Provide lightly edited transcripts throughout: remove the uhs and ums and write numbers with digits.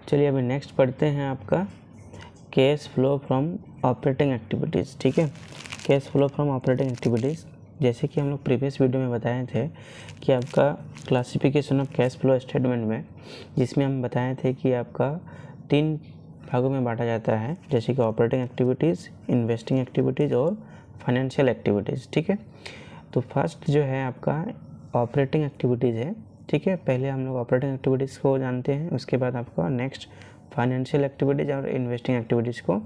चलिए अभी नेक्स्ट पढ़ते हैं आपका cash flow from operating activities. ठीक है, cash flow from operating activities, जैसे कि हम लोग प्रीवियस वीडियो में बताए थे कि आपका classification of cash flow statement में, जिसमें हम बताए थे कि आपका 3 भागों में बांटा जाता है, जैसे कि ऑपरेटिंग एक्टिविटीज़, इन्वेस्टिंग एक्टिविटीज़ और फाइनेंशियल एक्टिविटीज़। ठीक है, तो फर्स्ट जो है आपका ऑपरेटिंग एक्टिविटीज़ है। ठीक है, पहले हम लोग ऑपरेटिंग एक्टिविटीज़ को जानते हैं, उसके बाद आपका नेक्स्ट फाइनेंशियल एक्टिविटीज़ और इन्वेस्टिंग एक्टिविटीज़ को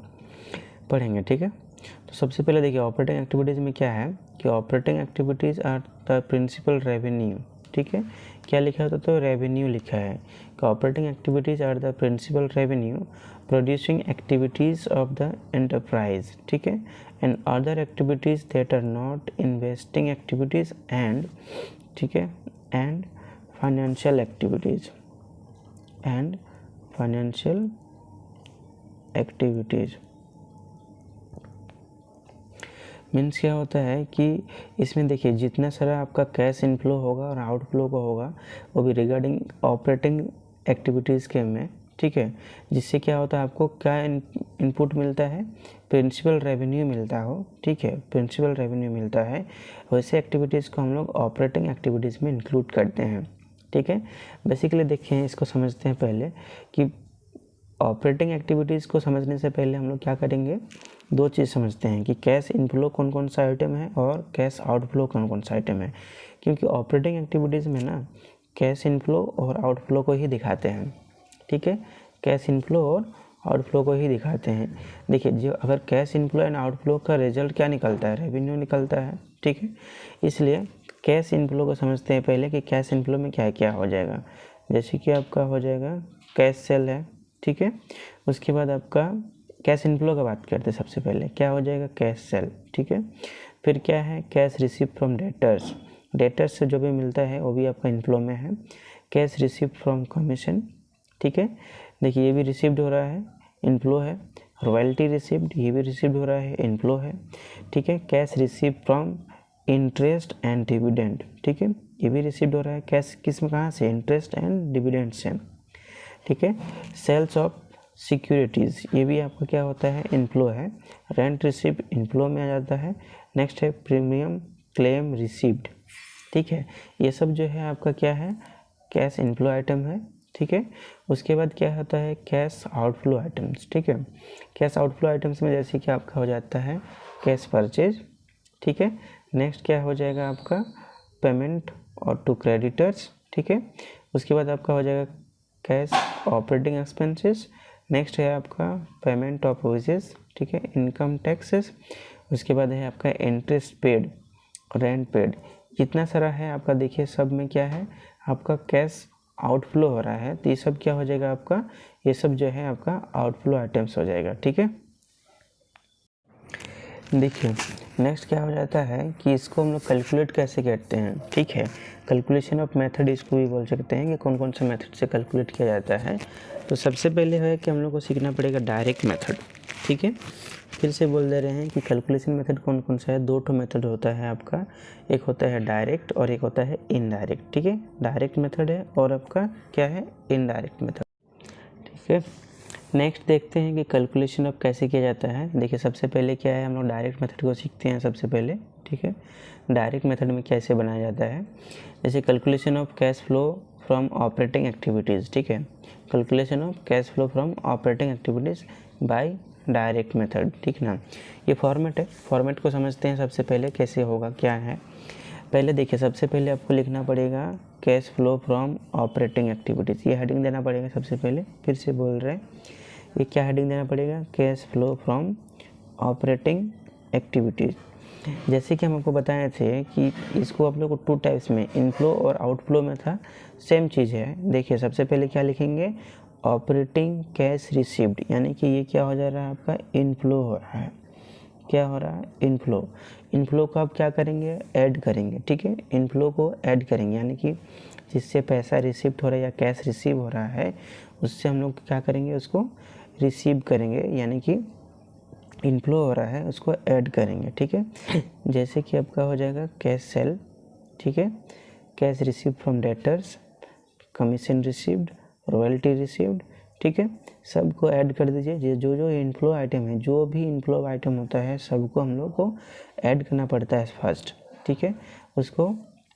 पढ़ेंगे। ठीक है, तो सबसे पहले देखिए ऑपरेटिंग एक्टिविटीज़ में क्या है कि operating activities are the principal revenue. ठीक है, क्या लिखा होता तो रेवेन्यू लिखा है कि operating activities are the principal revenue producing activities of the enterprise. ठीक है, and other activities that are not investing activities and, ठीक है, and financial activities and financial activities. Means क्या होता है कि इसमें देखिए जितना सारा आपका कैश इनफ्लो होगा और आउटफ्लो का होगा वो भी रिगार्डिंग ऑपरेटिंग एक्टिविटीज़ के में। ठीक है, जिससे क्या होता है आपको क्या इनपुट मिलता है, प्रिंसिपल रेवेन्यू मिलता हो। ठीक है, प्रिंसिपल रेवेन्यू मिलता है, वैसे एक्टिविटीज़ को हम लोग ऑपरेटिंग एक्टिविटीज़ में इंक्लूड करते हैं। ठीक है, बेसिकली देखिए इसको समझते हैं पहले कि ऑपरेटिंग एक्टिविटीज़ को समझने से पहले हम लोग क्या करेंगे, 2 चीज़ समझते हैं कि कैश इनफ्लो कौन कौन सा आइटम है और कैश आउटफ्लो कौन कौन सा आइटम है। क्योंकि ऑपरेटिंग एक्टिविटीज़ में ना कैश इनफ्लो और आउटफ्लो को ही दिखाते हैं। ठीक है, कैश इनफ्लो और आउटफ्लो को ही दिखाते हैं। देखिए जो अगर कैश इनफ्लो एंड आउटफ्लो का रिजल्ट क्या निकलता है, रेवेन्यू निकलता है। ठीक है, इसलिए कैश इनफ्लो को समझते हैं पहले कि कैश इनफ्लो में क्या क्या हो जाएगा। जैसे कि आपका हो जाएगा कैश सेल है। ठीक है, उसके बाद आपका कैश इनफ्लो का बात करते हैं, सबसे पहले क्या हो जाएगा कैश सेल। ठीक है, फिर क्या है cash receive from debtors, debtors से जो भी मिलता है वो भी आपका इनफ्लो में है। कैश रिसीव फ्रॉम कमीशन, ठीक है, देखिए ये भी रिसीव्ड हो रहा है, इनफ्लो है। रॉयल्टी रिसीव्ड, ये भी रिसीव्ड हो रहा है, इनफ्लो है। ठीक है, cash receive from interest and dividend, ठीक है, ये भी रिसीव्ड हो रहा है। कैश किस में कहाँ से, इंटरेस्ट एंड डिविडेंड से। ठीक है, सेल्स ऑफ सिक्योरिटीज़, ये भी आपका क्या होता है, इनफ्लो है। रेंट रिसीव्ड इनफ्लो में आ जाता है। नेक्स्ट है प्रीमियम क्लेम रिसीव्ड। ठीक है, ये सब जो है आपका क्या है, कैश इनफ्लो आइटम है। ठीक है, उसके बाद क्या होता है कैश आउटफ्लो आइटम्स। ठीक है, कैश आउटफ्लो आइटम्स में जैसे कि आपका हो जाता है कैश परचेज। ठीक है, नेक्स्ट क्या हो जाएगा आपका पेमेंट और टू क्रेडिटर्स। ठीक है, उसके बाद आपका हो जाएगा कैश ऑपरेटिंग एक्सपेंसेस। नेक्स्ट है आपका पेमेंट ऑफ वेजेस। ठीक है, इनकम टैक्सेस। उसके बाद है आपका इंटरेस्ट पेड, रेंट पेड। जितना सारा है आपका देखिए सब में क्या है आपका कैश आउटफ्लो हो रहा है, तो ये सब क्या हो जाएगा आपका, ये सब जो है आपका आउटफ्लो आइटम्स हो जाएगा। ठीक है, देखिए नेक्स्ट क्या हो जाता है कि इसको हम लोग कैलकुलेट कैसे करते हैं। ठीक है, कैलकुलेशन ऑफ मेथड इसको भी बोल सकते हैं कि कौन कौन से मेथड से कैलकुलेट किया जाता है। तो सबसे पहले है कि हम लोग को सीखना पड़ेगा डायरेक्ट मेथड। ठीक है, फिर से बोल दे रहे हैं कि कैलकुलेशन मेथड कौन कौन सा है, 2 ठो मेथड होता है आपका, एक होता है डायरेक्ट और एक होता है इनडायरेक्ट। ठीक है, डायरेक्ट मेथड है और आपका क्या है, इनडायरेक्ट मेथड। ठीक है, नेक्स्ट देखते हैं कि कैलकुलेशन ऑफ कैसे किया जाता है। देखिए सबसे पहले क्या है, हम लोग डायरेक्ट मेथड को सीखते हैं सबसे पहले। ठीक है, डायरेक्ट मेथड में कैसे बनाया जाता है, जैसे calculation of cash flow from operating activities. ठीक है, calculation of cash flow from operating activities by direct method. ठीक ना, ये फॉर्मेट है, फॉर्मेट को समझते हैं सबसे पहले कैसे होगा क्या है। पहले देखिए सबसे पहले आपको लिखना पड़ेगा cash flow from operating activities, ये हेडिंग देना पड़ेगा सबसे पहले। फिर से बोल रहे हैं, ये क्या हेडिंग देना पड़ेगा, cash flow from operating activities. जैसे कि हम आपको बताए थे कि इसको आप लोग को 2 टाइप्स में, इनफ्लो और आउटफ्लो में था, सेम चीज़ है। देखिए सबसे पहले क्या लिखेंगे, ऑपरेटिंग कैश रिसीव्ड, यानी कि ये क्या हो जा रहा है आपका, इनफ्लो हो रहा है। क्या हो रहा है, इनफ्लो। इनफ्लो को आप क्या करेंगे, ऐड करेंगे। ठीक है, इनफ्लो को ऐड करेंगे, यानी कि जिससे पैसा रिसीव्ड हो रहा है या कैश रिसीव हो रहा है उससे हम लोग क्या करेंगे, उसको रिसीव करेंगे, यानी कि इनफ्लो हो रहा है उसको ऐड करेंगे। ठीक है, जैसे कि आपका हो जाएगा कैश सेल। ठीक है, cash receive from debtors, commission received, royalty received. ठीक है, सबको ऐड कर दीजिए। जो जो इनफ्लो आइटम है, जो भी इनफ्लो आइटम होता है सबको हम लोग को ऐड करना पड़ता है फर्स्ट, ठीक है। उसको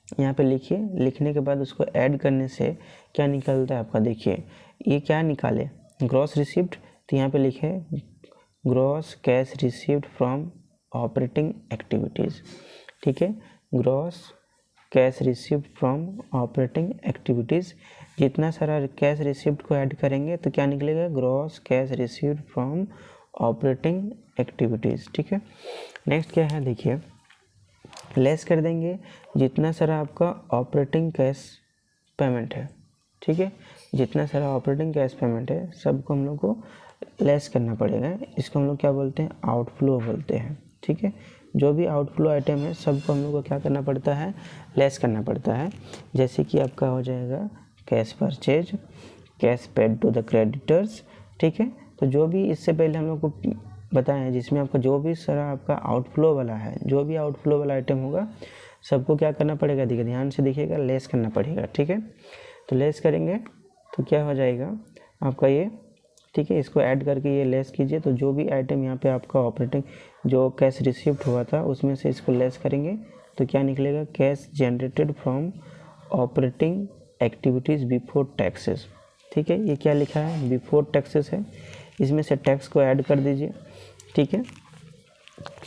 यहाँ पे लिखिए, लिखने के बाद उसको ऐड करने से क्या निकलता है आपका, देखिए ये क्या निकाले, ग्रॉस रिसिप्ट। तो यहाँ पे लिखे gross cash received from operating activities, ठीक है, gross cash received from operating activities. जितना सारा कैश रिसीव्ड को ऐड करेंगे तो क्या निकलेगा, gross cash received from operating activities, ठीक है। नेक्स्ट क्या है, देखिए लेस कर देंगे जितना सारा आपका ऑपरेटिंग कैश पेमेंट है, ठीक है, जितना सारा ऑपरेटिंग कैश पेमेंट है सबको हम लोग को लेस करना पड़ेगा। इसको हम लोग क्या बोलते हैं, आउटफ्लो बोलते हैं, ठीक है। जो भी आउटफ्लो आइटम है सबको हम लोग को क्या करना पड़ता है, लेस करना पड़ता है। जैसे कि आपका हो जाएगा cash purchase, cash paid to the creditors, ठीक है। तो जो भी इससे पहले हम लोग को बताएं, जिसमें आपका जो भी सारा आपका आउटफ्लो वाला है, जो भी आउटफ्लो वाला आइटम होगा सबको क्या करना पड़ेगा, देखिए ध्यान से देखिएगा, लेस करना पड़ेगा, ठीक है। तो लेस करेंगे तो क्या हो जाएगा आपका ये, ठीक है। इसको ऐड करके ये लेस कीजिए, तो जो भी आइटम यहाँ पे आपका ऑपरेटिंग जो कैश रिसीव्ड हुआ था उसमें से इसको लेस करेंगे तो क्या निकलेगा, cash generated from operating activities before taxes, ठीक है। ये क्या लिखा है, बिफोर टैक्सेस है, इसमें से टैक्स को ऐड कर दीजिए, ठीक है,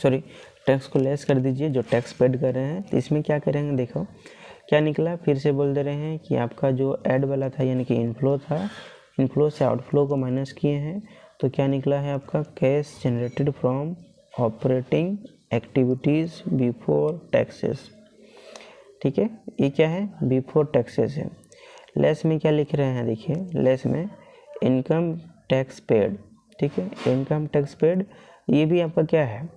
सॉरी टैक्स को लेस कर दीजिए जो टैक्स पेड कर रहे हैं। तो इसमें क्या करेंगे, देखो क्या निकला, फिर से बोल दे रहे हैं कि आपका जो ऐड वाला था यानी कि इनफ्लो था, इनफ्लो से आउटफ्लो को माइनस किए हैं तो क्या निकला है आपका, cash generated from operating activities before taxes, ठीक है। ये क्या है, बिफोर टैक्सेस है। लेस में क्या लिख रहे हैं, देखिए लेस में इनकम टैक्स पेड, ठीक है, इनकम टैक्स पेड, ये भी आपका क्या है,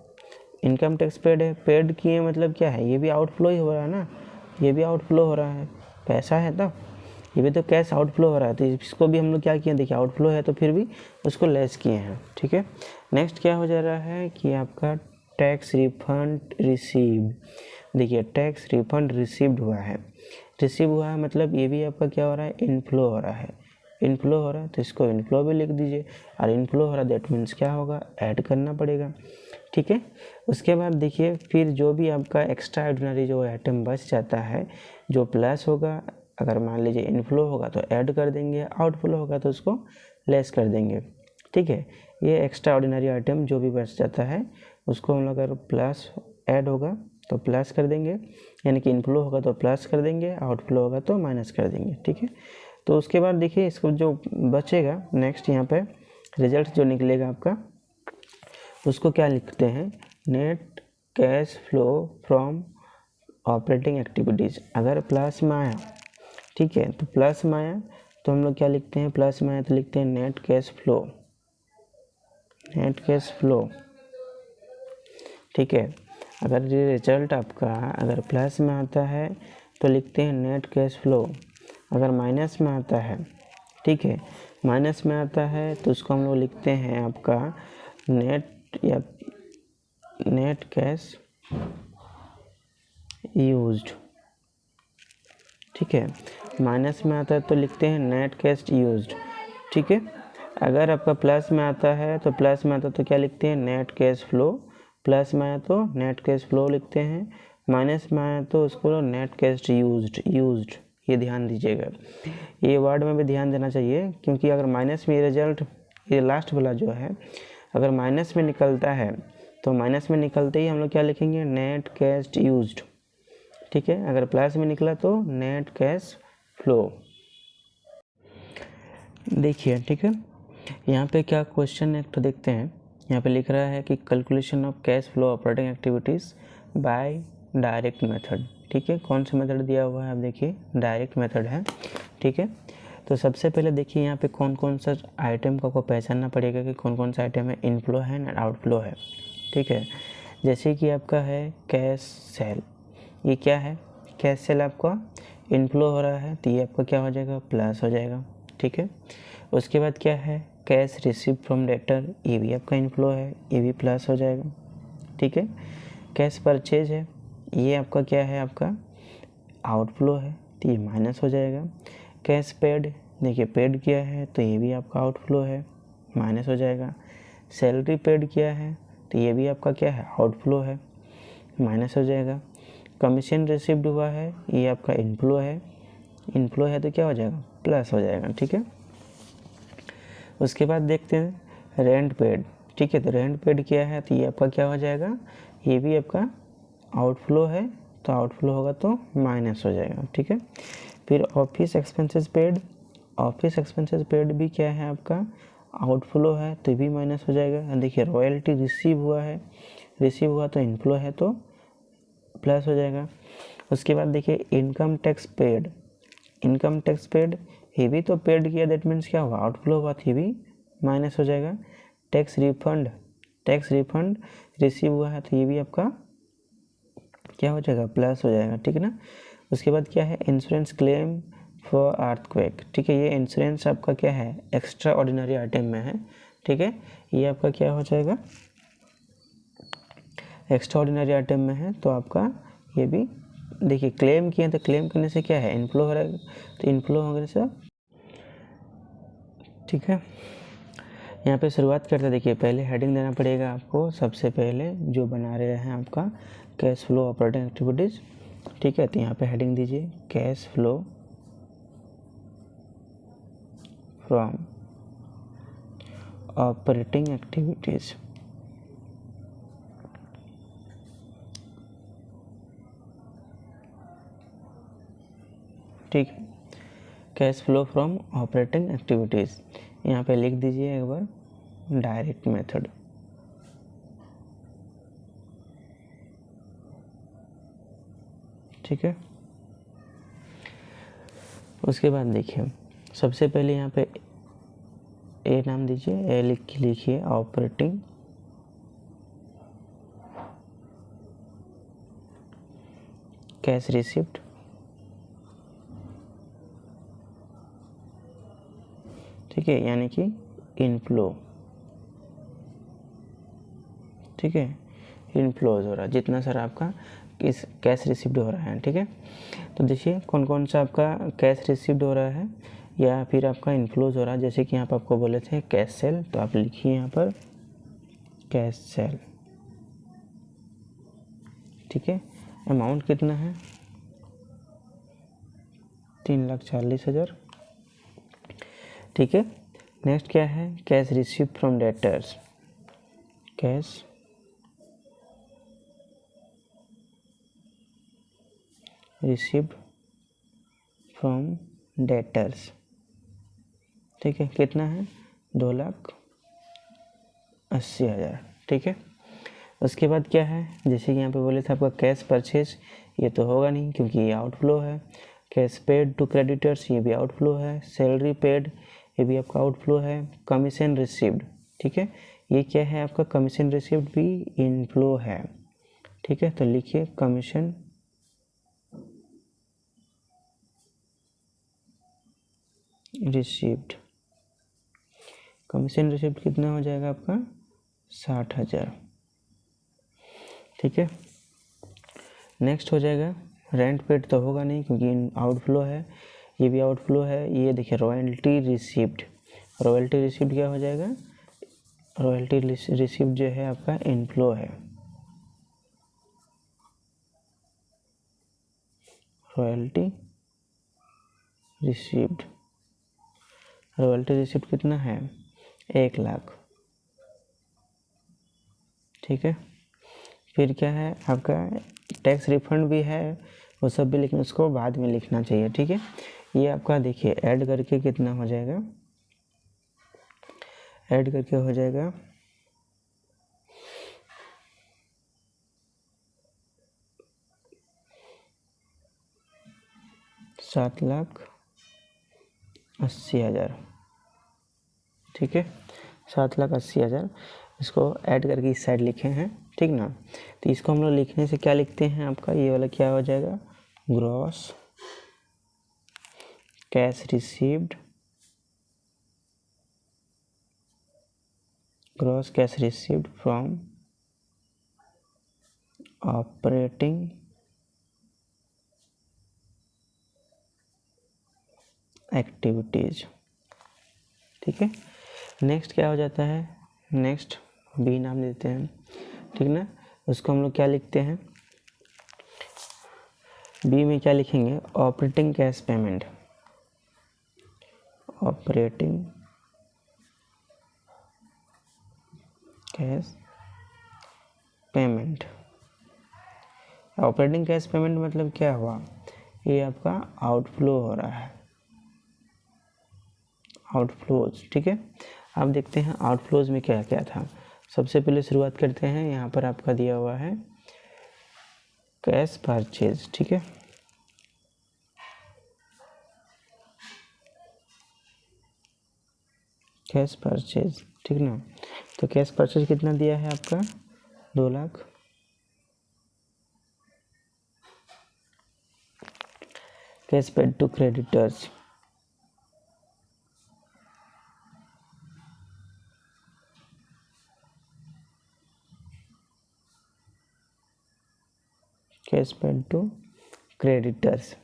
इनकम टैक्स पेड है, पेड किए मतलब क्या है, ये भी आउटफ्लो ही हो रहा है ना, ये भी आउटफ्लो हो रहा है, पैसा है तो ये भी तो कैश आउटफ्लो हो रहा है, तो इसको भी हम लोग क्या किए, देखिए आउटफ्लो है तो फिर भी उसको लेस किए हैं, ठीक है। नेक्स्ट क्या हो जा रहा है कि आपका टैक्स रिफंड रिसीव्ड, देखिए टैक्स रिफंड रिसीव्ड हुआ है, रिसीव हुआ है मतलब ये भी आपका क्या हो रहा है, इनफ्लो हो रहा है, इनफ्लो हो रहा है तो इसको इनफ्लो भी लिख दीजिए, और इनफ्लो हो रहा है दैट मीन्स क्या होगा, ऐड करना पड़ेगा, ठीक है। उसके बाद देखिए फिर जो भी आपका एक्स्ट्रा ऑर्डिनरी जो आइटम बच जाता है, जो प्लस होगा, अगर मान लीजिए इनफ्लो होगा तो ऐड कर देंगे, आउटफ्लो होगा तो उसको लेस कर देंगे, ठीक है। ये एक्स्ट्रा ऑर्डिनरी आइटम जो भी बच जाता है उसको हम लोग अगर प्लस ऐड होगा तो प्लस कर देंगे, यानी कि इनफ्लो होगा तो प्लस कर देंगे, आउटफ्लो होगा तो माइनस कर देंगे, ठीक है। तो उसके बाद देखिए इसको जो बचेगा नेक्स्ट यहाँ पे रिजल्ट जो निकलेगा आपका, उसको क्या लिखते हैं, net cash flow from operating activities. अगर प्लस में आया, ठीक है, तो प्लस में आया तो हम लोग क्या लिखते हैं, प्लस में आया तो लिखते हैं net cash flow, net cash flow, ठीक है। अगर ये रिजल्ट आपका अगर प्लस में आता है तो लिखते हैं नेट कैश फ्लो, अगर माइनस में आता है, ठीक है, माइनस में आता है तो उसको हम लोग लिखते हैं आपका नेट या नेट कैश यूज्ड, ठीक है। माइनस में आता है तो लिखते हैं नेट कैश यूज्ड, ठीक है। अगर आपका प्लस में आता है तो प्लस में आता है तो क्या लिखते हैं, नेट कैश फ्लो, प्लस में आया तो नेट कैश फ्लो लिखते हैं, माइनस में आया तो उसको नेट कैश यूज्ड, ये ध्यान दीजिएगा, ये वर्ड में भी ध्यान देना चाहिए, क्योंकि अगर माइनस में रिजल्ट ये लास्ट वाला जो है अगर माइनस में निकलता है तो माइनस में निकलते ही हम लोग क्या लिखेंगे, नेट कैश यूज्ड, ठीक है। अगर प्लस में निकला तो नेट कैश फ्लो। देखिए ठीक है, यहाँ पे क्या क्वेश्चन है तो देखते हैं। यहाँ पे लिख रहा है कि calculation of cash flow operating activities by direct method, ठीक है। कौन सा मेथड दिया हुआ है, आप देखिए डायरेक्ट मेथड है, ठीक है। तो सबसे पहले देखिए यहाँ पे कौन कौन सा आइटम को पहचानना पड़ेगा कि कौन कौन सा आइटम है इनफ्लो है ना आउटफ्लो है, ठीक है। जैसे कि आपका है कैश सेल, ये क्या है, कैश सेल आपका इनफ्लो हो रहा है तो ये आपका क्या हो जाएगा, प्लस हो जाएगा, ठीक है। उसके बाद क्या है कैश रिसीव फ्रॉम डेटर, ये भी आपका इनफ्लो है, ये भी प्लस हो जाएगा, ठीक है। कैश परचेज है, ये आपका क्या है, आपका आउटफ्लो है तो ये माइनस हो जाएगा। कैश पेड देखिए पेड किया है तो ये भी आपका आउटफ्लो है, माइनस हो जाएगा। सैलरी पेड किया है तो ये भी आपका क्या है, आउटफ्लो है, माइनस हो जाएगा। कमीशन रिसीव्ड हुआ है, ये आपका इनफ्लो है, इनफ्लो है तो क्या हो जाएगा, प्लस हो जाएगा। ठीक है, उसके बाद देखते हैं रेंट पेड। ठीक है, तो रेंट पेड किया है तो ये आपका क्या हो जाएगा, ये भी आपका आउटफ्लो है, तो आउटफ्लो होगा तो माइनस हो जाएगा। ठीक है, फिर office expenses paid, office expenses paid भी क्या है आपका, आउटफ्लो है तो भी माइनस हो जाएगा। देखिए रॉयल्टी रिसीव हुआ है, रिसीव हुआ तो इनफ्लो है तो प्लस हो जाएगा। उसके बाद देखिए income tax paid, income tax paid, ये भी तो पेड किया, दैट मीन्स क्या हुआ, आउटफ्लो हुआ तो ये भी माइनस हो जाएगा। Tax refund, tax refund receive हुआ है तो ये भी आपका क्या हो जाएगा, प्लस हो जाएगा। ठीक है ना, उसके बाद क्या है, इंश्योरेंस क्लेम फॉर अर्थक्वेक। ठीक है, ये इंश्योरेंस आपका क्या है, एक्स्ट्रा ऑर्डिनरी आइटम में है। ठीक है, ये आपका क्या हो जाएगा, एक्स्ट्रा ऑर्डिनरी आइटम में है, तो आपका ये भी देखिए क्लेम किए तो क्लेम करने से क्या है, इनफ्लो हो रहा है, तो इनफ्लो होने से। ठीक है, यहाँ पे शुरुआत करते देखिए, पहले हेडिंग देना पड़ेगा आपको, सबसे पहले जो बना रहे हैं आपका कैश फ्लो ऑपरेटिंग एक्टिविटीज़। ठीक है, तो यहाँ पे हेडिंग दीजिए cash flow from operating activities. ठीक है, cash flow from operating activities, यहाँ पे लिख दीजिए एक बार डायरेक्ट मेथड। ठीक है, उसके बाद देखिए सबसे पहले यहाँ पे ए नाम दीजिए, ए लिखिए ऑपरेटिंग कैश रिसिप्ट। ठीक है, यानी कि इनफ्लो। ठीक है, इनफ्लोज हो रहा है, जितना सारा आपका इस कैश रिसिप्ट हो रहा है। ठीक है, तो देखिए कौन कौन सा आपका कैश रिसिप्ट हो रहा है या फिर आपका इनफ्लोज हो रहा है। जैसे कि यहाँ पर आपको बोले थे कैश सेल, तो आप लिखिए यहाँ पर कैश सेल। ठीक है, अमाउंट कितना है, 3,40,000। ठीक है, नेक्स्ट क्या है, cash receipt from debtors, cash receipt from debtors. ठीक है, कितना है, 2,80,000। ठीक है, उसके बाद क्या है, जैसे कि यहाँ पे बोले थे आपका कैश परचेज, ये तो होगा नहीं क्योंकि ये आउटफ्लो है। कैश पेड टू क्रेडिटर्स, ये भी आउटफ्लो है। सैलरी पेड, ये भी आपका आउटफ्लो है। कमीशन रिसीव्ड, ठीक है, ये क्या है आपका, कमीशन रिसीव्ड भी इनफ्लो है। ठीक है, तो लिखिए कमीशन रिसीव्ड, कमीशन रिसीव्ड कितना हो जाएगा आपका, 60,000। ठीक है, नेक्स्ट हो जाएगा रेंट पेड, तो होगा नहीं क्योंकि आउटफ्लो है, ये भी आउटफ्लो है। ये देखिए रॉयल्टी रिसीव्ड, रॉयल्टी रिसीव्ड क्या हो जाएगा, रॉयल्टी रिसीव्ड जो है आपका इनफ्लो है। रॉयल्टी रिसीव्ड, रॉयल्टी रिसीव्ड कितना है, 1,00,000। ठीक है, फिर क्या है आपका टैक्स रिफंड भी है, वो सब भी, लेकिन उसको बाद में लिखना चाहिए। ठीक है, ये आपका देखिए ऐड करके कितना हो जाएगा, ऐड करके हो जाएगा 7,80,000। ठीक है, 7,80,000, इसको ऐड करके इस साइड लिखे हैं। ठीक ना, तो इसको हम लोग लिखने से क्या लिखते हैं, आपका ये वाला क्या हो जाएगा, gross cash received, gross cash received from operating activities, ठीक है। नेक्स्ट क्या हो जाता है, नेक्स्ट बी नाम देते हैं, ठीक ना। उसको हम लोग क्या लिखते हैं, बी में क्या लिखेंगे, operating cash payment, operating cash payment. Operating cash payment मतलब क्या हुआ, ये आपका आउटफ्लो हो रहा है, आउटफ्लोज, ठीक है। आप देखते हैं आउटफ्लोज में क्या क्या था। सबसे पहले शुरुआत करते हैं, यहाँ पर आपका दिया हुआ है कैश परचेज, ठीक है। कैश परचेज, ठीक ना। तो कैश परचेज कितना दिया है आपका, 2 lakh. Cash paid to creditors, cash paid to creditors,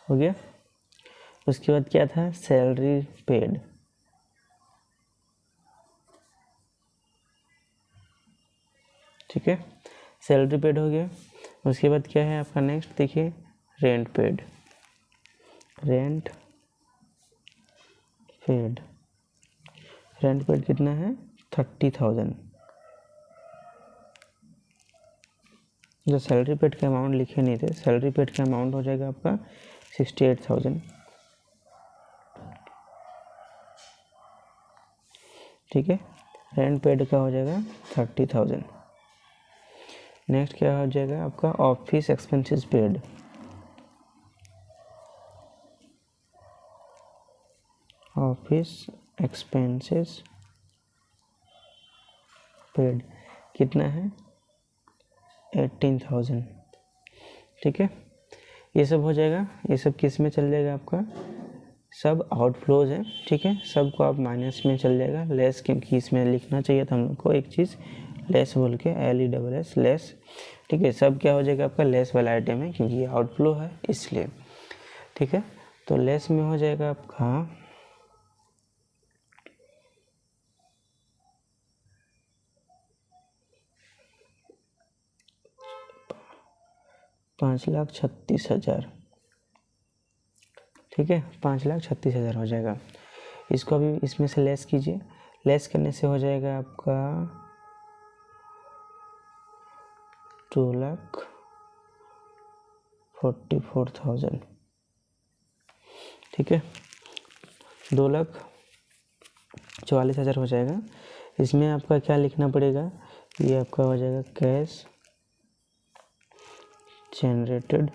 हो गया। उसके बाद क्या था, सैलरी पेड, ठीक है, सैलरी पेड हो गया। उसके बाद क्या है आपका नेक्स्ट, देखिए rent paid, rent paid, rent paid कितना है, 30,000। जो सैलरी पेड का अमाउंट लिखे नहीं थे, सैलरी पेड का अमाउंट हो जाएगा आपका 68,000, ठीक है। रेंट पेड का हो जाएगा 30,000। नेक्स्ट क्या हो जाएगा आपका, office expenses paid, office expenses paid कितना है, 18,000, ठीक है। ये सब हो जाएगा, ये सब किस में चल जाएगा आपका, सब आउटफ्लोज है, ठीक है। सबको आप माइनस में चल जाएगा, लेस, क्योंकि इसमें लिखना चाहिए था हम लोग को एक चीज़, लेस बोल के, LESS लेस, ठीक है। सब क्या हो जाएगा आपका, लेस वाला आइटम है, क्योंकि ये आउटफ्लो है इसलिए, ठीक है। तो लेस में हो जाएगा आपका 5,36,000, ठीक है, 5,36,000 हो जाएगा। इसको अभी इसमें से लेस कीजिए, लेस करने से हो जाएगा आपका 2,44,000, ठीक है। 2,44,000 हो जाएगा। इसमें आपका क्या लिखना पड़ेगा, ये आपका हो जाएगा cash generated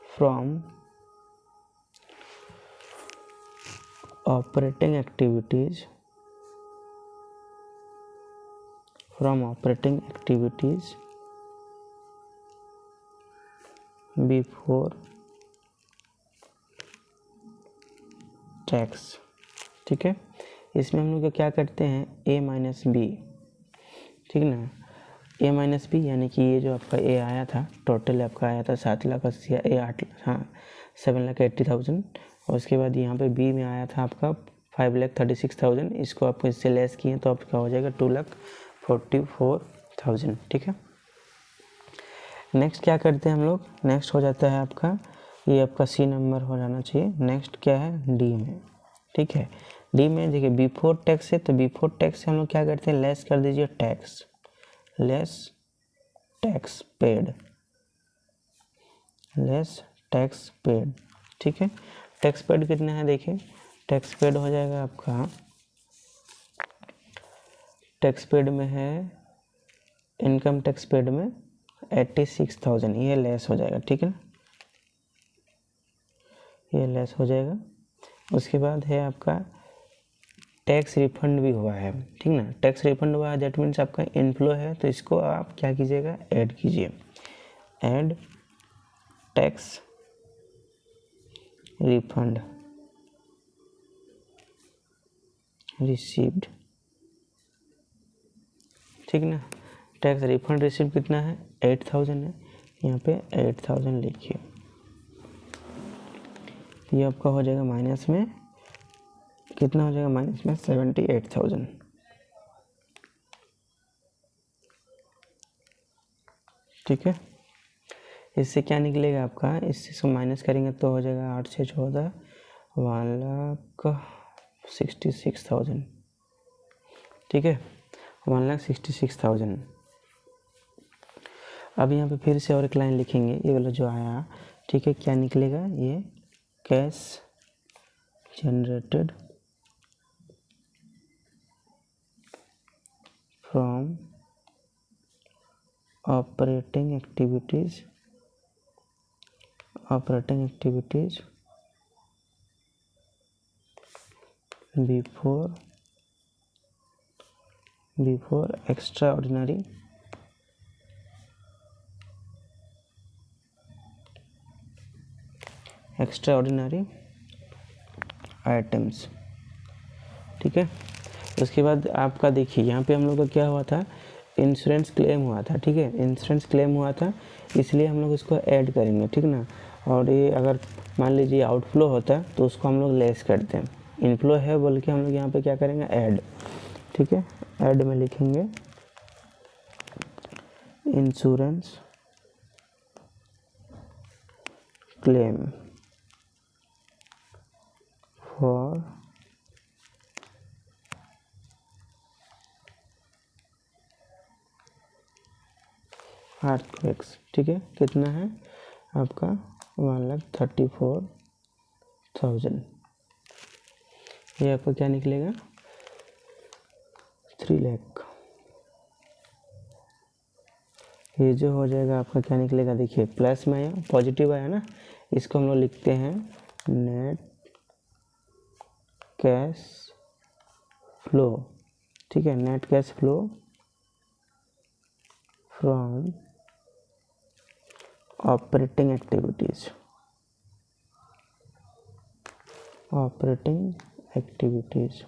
from operating activities, before tax, ठीक है। इसमें हम लोग क्या करते हैं, A-B, ठीक ना। A-B यानी कि ये जो आपका A आया था, टोटल आपका आया था 7,80,000, A 8, हाँ 7,80,000। और उसके बाद यहाँ पे B में आया था आपका 5,36,000, इसको आपको इससे लेस किए तो आपका हो जाएगा 2,44,000, ठीक है। नेक्स्ट क्या करते हैं हम लोग, नेक्स्ट हो जाता है आपका, ये आपका C नंबर हो जाना चाहिए। नेक्स्ट क्या है, D में, ठीक है। D में देखिए बिफोर टैक्स है, तो बिफोर टैक्स से हम लोग क्या करते हैं, लेस कर दीजिए tax, less tax paid, less tax paid, ठीक है। टैक्स पेड कितना है, देखिए टैक्स पेड हो जाएगा आपका, टैक्स पेड में है, इनकम टैक्स पेड में 86,000, ये लेस हो जाएगा, ठीक है ना, ये लेस हो जाएगा। उसके बाद है आपका टैक्स रिफंड भी हुआ है, ठीक ना। टैक्स रिफंड हुआ है, दैट मीन्स आपका इनफ्लो है, तो इसको आप क्या कीजिएगा, ऐड कीजिए, ऐड टैक्स रिफंड रिसीव्ड, ठीक ना। टैक्स रिफंड रिसीव कितना है 8000 है, यहाँ पे 8000 लिखिए। ये आपका हो जाएगा माइनस में, कितना हो जाएगा माइनस में 78,000। ठीक है, इससे क्या निकलेगा आपका, इससे माइनस करेंगे तो हो जाएगा 8 से 14 1,66,000। ठीक है, 1,66,000। अब यहाँ पे फिर से और एक लाइन लिखेंगे, ये वाला जो आया। ठीक है, क्या निकलेगा, ये cash generated from operating activities before extraordinary items. ठीक है, उसके बाद आपका देखिए यहाँ पे हम लोग का क्या हुआ था, इंश्योरेंस क्लेम हुआ था। ठीक है, इंश्योरेंस क्लेम हुआ था, इसलिए हम लोग इसको ऐड करेंगे। ठीक ना, और ये अगर मान लीजिए आउटफ्लो होता है तो उसको हम लोग लेस करते हैं। इनफ्लो है बोल के हम लोग यहाँ पे क्या करेंगे, ऐड। ठीक है, ऐड में लिखेंगे इंश्योरेंस क्लेम फॉर अर्थक्वेक्स। ठीक है, कितना है आपका 1,34,000। ये आपका क्या निकलेगा 3 लाख। ये जो हो जाएगा आपका क्या निकलेगा, देखिए प्लस में आया, पॉजिटिव आया ना, इसको हम लोग लिखते हैं नेट कैश फ्लो। ठीक है, net cash flow from operating activities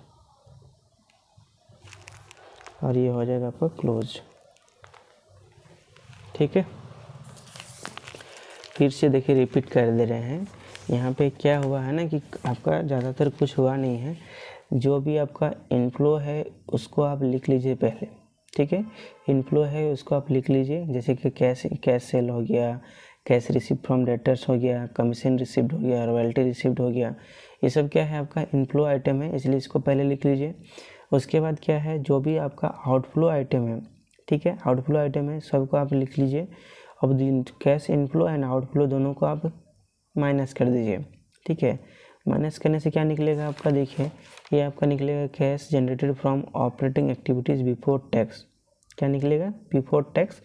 और ये हो जाएगा आपका क्लोज। ठीक है, फिर से देखिए रिपीट कर दे रहे हैं। यहाँ पे क्या हुआ है ना कि आपका ज़्यादातर कुछ हुआ नहीं है। जो भी आपका इनफ्लो है उसको आप लिख लीजिए पहले। ठीक है, इनफ्लो है उसको आप लिख लीजिए, जैसे कि कैश सेल हो गया, कैश रिसीव फ्रॉम डेटर्स हो गया, कमीशन रिसीव्ड हो गया, रॉयल्टी रिसीव्ड हो गया। ये सब क्या है आपका इनफ्लो आइटम है, इसलिए इसको पहले लिख लीजिए। उसके बाद क्या है, जो भी आपका आउटफ्लो आइटम है, ठीक है, आउटफ्लो आइटम है, सबको आप लिख लीजिए। अब कैश इनफ्लो एंड आउटफ्लो दोनों को आप माइनस कर दीजिए। ठीक है, माइनस करने से क्या निकलेगा आपका, देखिए ये आपका निकलेगा cash generated from operating activities before tax. क्या निकलेगा, बिफोर टैक्स।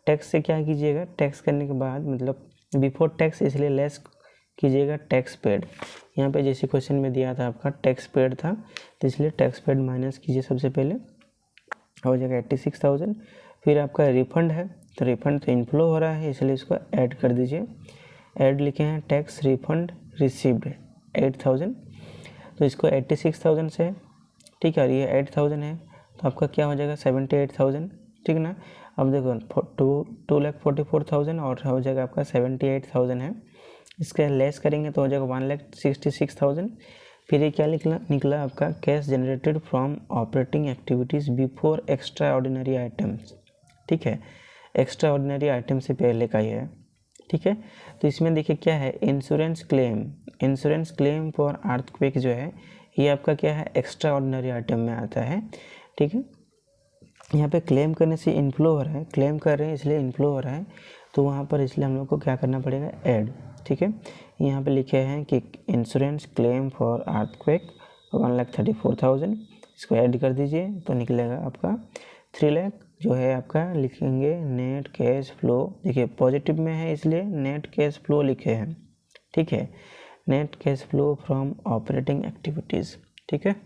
टैक्स से क्या कीजिएगा, टैक्स करने के बाद मतलब बिफोर टैक्स इसलिए लेस कीजिएगा टैक्स पेड। यहाँ पे जैसे क्वेश्चन में दिया था आपका टैक्स पेड था, तो इसलिए टैक्स पेड माइनस कीजिए। सबसे पहले हो जाएगा 86,000। फिर आपका रिफंड है, तो रिफंड तो इनफ्लो हो रहा है, इसलिए इसको ऐड कर दीजिए। ऐड लिखे हैं टैक्स रिफंड रिसीव्ड 8,000, तो इसको 86,000 से, ठीक है, ये 8,000 है, तो आपका क्या हो जाएगा 78,000। ठीक ना, अब देखो 2,44,000 और हो जाएगा आपका 78,000 है, इसका लेस करेंगे तो हो जाएगा 1,66,000। फिर ये क्या निकला आपका cash generated from operating activities before extra ordinary items. ठीक है, एक्स्ट्रा ऑर्डिनरी आइटम से पहले का ही है। ठीक है, तो इसमें देखिए क्या है, इंश्योरेंस क्लेम फॉर अर्थक्वेक जो है ये आपका क्या है एक्स्ट्रा ऑर्डिनरी आइटम में आता है। ठीक है, यहाँ पे क्लेम करने से इनफ्लो हो रहा है, क्लेम कर रहे हैं इसलिए इनफ्लो हो रहा है, तो वहाँ पर इसलिए हम लोग को क्या करना पड़ेगा, ऐड। ठीक है, यहाँ पे लिखे हैं कि इंश्योरेंस क्लेम फॉर अर्थक्वेक 1,34,000, इसको ऐड कर दीजिए तो निकलेगा आपका 3 लाख। जो है आपका लिखेंगे नेट कैश फ्लो, देखिए पॉजिटिव में है इसलिए नेट कैश फ्लो लिखे हैं। ठीक है, net cash flow from operating activities. ठीक है,